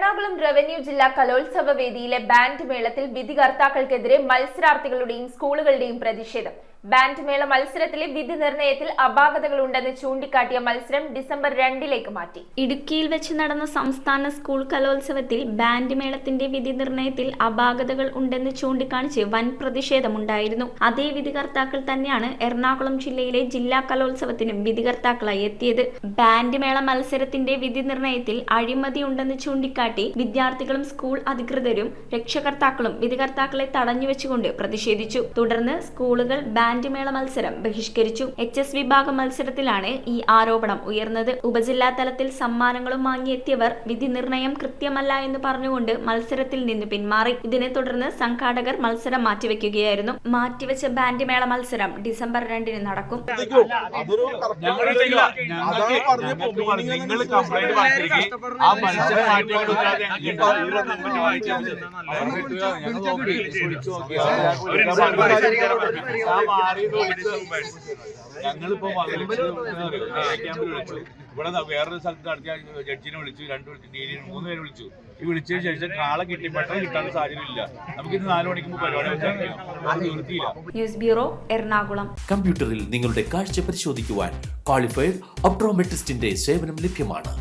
Ernakulam revenue ജില്ലാ കലോത്സവ വേദിയിലെ band മേളത്തിൽ വിധികർത്താക്കൾക്കെതിരെ മത്സരാർത്ഥികളുടെയും സ്കൂളുകളുടെയും പ്രതിഷേധം. ബാൻഡ് മേള മത്സരത്തിലെ വിധി നിർണയത്തിൽ അപാകതകളുണ്ടെന്ന് ചൂണ്ടിക്കാട്ടിയ മത്സരം ഡിസംബർ 2 മാറ്റി. ഇടുക്കിയിൽ വെച്ച് നടന്ന സംസ്ഥാന സ്കൂൾ കലോത്സവത്തിൽ ബാൻഡ് മേളത്തിന്റെ വിധി നിർണയത്തിൽ അപാകതകൾ ഉണ്ടെന്ന് ചൂണ്ടിക്കാണിച്ച് വൻ പ്രതിഷേധമുണ്ടായിരുന്നു. അതേ വിധികർത്താക്കൾ തന്നെയാണ് എറണാകുളം ജില്ലയിലെ ജില്ലാ കലോത്സവത്തിനും വിധികർത്താക്കളായി എത്തിയത്. ബാൻഡ് മേള മത്സരത്തിന്റെ വിധി നിർണയത്തിൽ അഴിമതിയുണ്ടെന്ന് ചൂണ്ടിക്കാട്ടി വിദ്യാർത്ഥികളും സ്കൂൾ അധികൃതരും രക്ഷകർത്താക്കളും വിധികർത്താക്കളെ തടഞ്ഞുവെച്ചുകൊണ്ട് പ്രതിഷേധിച്ചു. തുടർന്ന് സ്കൂളുകൾ ബാൻഡ് മേള മത്സരം ബഹിഷ്കരിച്ചു. HS വിഭാഗം മത്സരത്തിലാണ് ഈ ആരോപണം ഉയർന്നത്. ഉപജില്ലാ തലത്തിൽ സമ്മാനങ്ങളും വാങ്ങിയെത്തിയവർ വിധി നിർണയം കൃത്യമല്ല എന്ന് പറഞ്ഞുകൊണ്ട് മത്സരത്തിൽ നിന്ന് പിന്മാറി. ഇതിനെ തുടർന്ന് സംഘാടകർ മത്സരം മാറ്റിവെക്കുകയായിരുന്നു. മാറ്റിവെച്ച ബാൻഡ് മേള മത്സരം ഡിസംബർ 2 നടക്കും. ഞങ്ങളിപ്പോ ഇവിടെ വേറൊരു സ്ഥലത്ത് നടത്തിയ ജഡ്ജിനെ വിളിച്ചു, 3 പേരെ വിളിച്ചു. ഈ വിളിച്ചതിന് ശേഷം കാളെ കിട്ടി പെട്ടെന്ന് കിട്ടാനുള്ള സാഹചര്യമില്ല. നമുക്കിന്ന് 4 മണിക്ക് മുമ്പ് പരിപാടി നിർത്തിയില്ല. News bureau, Ernakulam. കമ്പ്യൂട്ടറിൽ നിങ്ങളുടെ കാഴ്ച പരിശോധിക്കുവാൻ ക്വാളിഫൈഡ് ഒപ്ട്രോമെട്രിസ്റ്റിന്റെ സേവനം ലഭ്യമാണ്.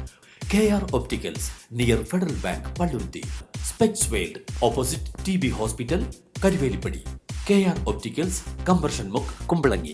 KR opticals, near federal bank, Palluruthy. Specs world, opposite TB hospital, Karuvelippady. KR opticals, combustion മുക്ക്, കുമ്പളങ്ങി.